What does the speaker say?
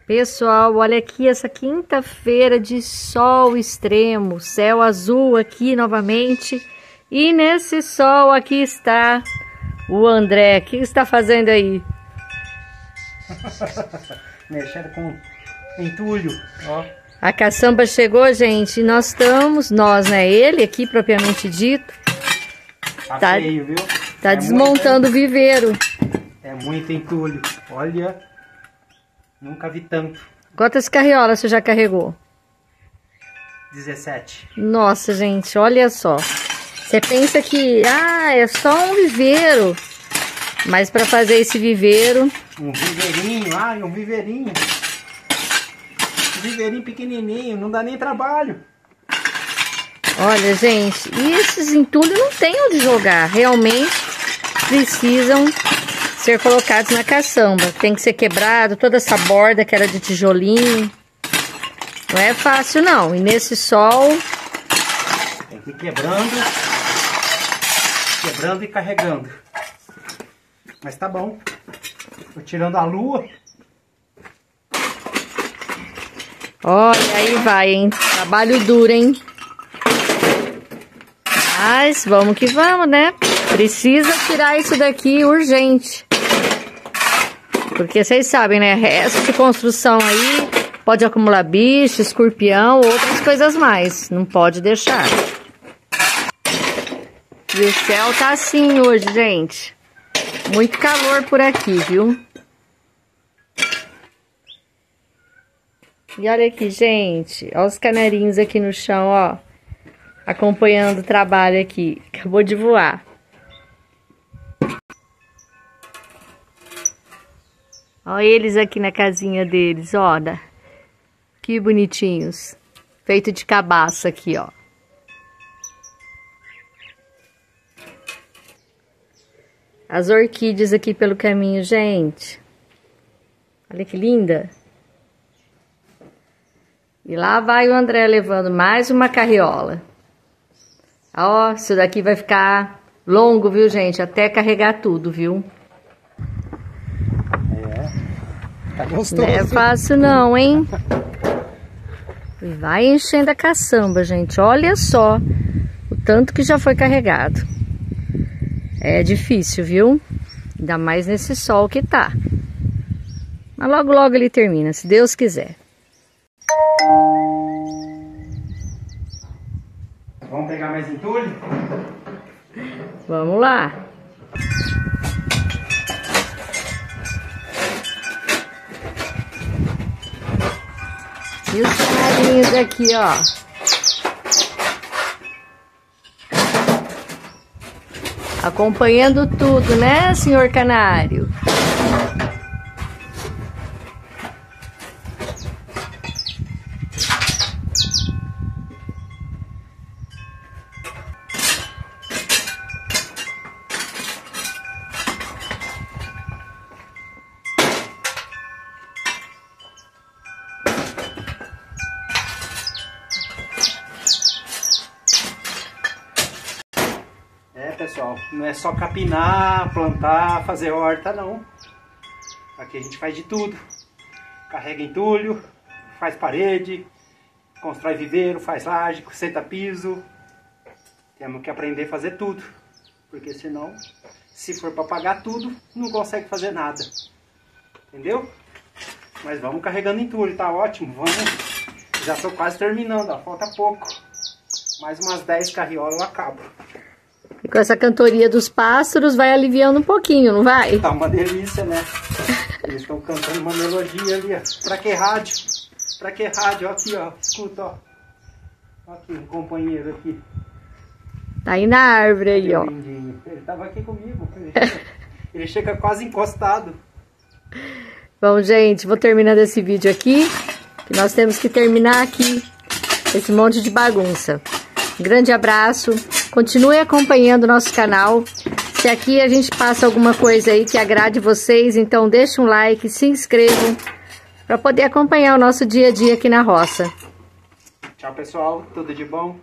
Pessoal, olha aqui essa quinta-feira de sol extremo, céu azul aqui novamente. E nesse sol aqui está o André. O que está fazendo aí? Mexendo com entulho, ó. A caçamba chegou, gente, e nós, né? Ele aqui, propriamente dito. Tá feio, viu? Tá desmontando o viveiro. É muito entulho. Olha, nunca vi tanto. Quantas carriolas você já carregou? 17. Nossa, gente, olha só. Você pensa que, é só um viveiro. Mas para fazer esse viveiro... Um viveirinho, um viveirinho. Um viveirinho pequenininho, não dá nem trabalho. Olha, gente, e esses entulhos não tem onde jogar. Realmente precisam ser colocados na caçamba. Tem que ser quebrado, toda essa borda que era de tijolinho. Não é fácil, não. E nesse sol... Tem que ir quebrando e carregando. Mas tá bom. Tô tirando a lua. Olha, aí vai, hein? Trabalho duro, hein? Mas vamos que vamos, né? Precisa tirar isso daqui urgente. Porque vocês sabem, né? Resto de construção aí pode acumular bicho, escorpião, outras coisas mais. Não pode deixar. E o céu tá assim hoje, gente. Muito calor por aqui, viu? E olha aqui, gente. Olha os canarinhos aqui no chão, ó. Acompanhando o trabalho aqui. Acabou de voar. Olha eles aqui na casinha deles, ó. Que bonitinhos. Feito de cabaça aqui, ó. As orquídeas aqui pelo caminho, gente. Olha que linda. E lá vai o André levando mais uma carriola. Ó, isso daqui vai ficar longo, viu, gente? Até carregar tudo, viu? Tá gostoso. Não é fácil não, hein? E vai enchendo a caçamba, gente. Olha só o tanto que já foi carregado. É difícil, viu? Ainda mais nesse sol que tá. Mas logo, logo ele termina, se Deus quiser. Vamos pegar mais entulho? Vamos lá. E os canarinhos aqui, ó. Acompanhando tudo, né, senhor canário? Pessoal, não é só capinar, plantar, fazer horta, não. Aqui a gente faz de tudo. Carrega entulho, faz parede, constrói viveiro, faz laje, senta piso. Temos que aprender a fazer tudo. Porque senão, se for para pagar tudo, não consegue fazer nada. Entendeu? Mas vamos carregando entulho, tá ótimo. Vamos. Já estou quase terminando, ó, falta pouco. Mais umas 10 carriolas eu acabo. E com essa cantoria dos pássaros vai aliviando um pouquinho, não vai? Tá uma delícia, né? Eles estão cantando uma melodia ali, ó. Pra que rádio? Pra que rádio? Ó, aqui, ó. Escuta, ó. Aqui, um companheiro aqui. Tá aí na árvore aí, ó. Ele tava aqui comigo. Ele chega quase encostado. Bom, gente, vou terminando esse vídeo aqui. Que nós temos que terminar aqui esse monte de bagunça. Um grande abraço. Continue acompanhando o nosso canal. Se aqui a gente passa alguma coisa aí que agrade vocês, então deixa um like, se inscrevam para poder acompanhar o nosso dia a dia aqui na roça. Tchau, pessoal. Tudo de bom.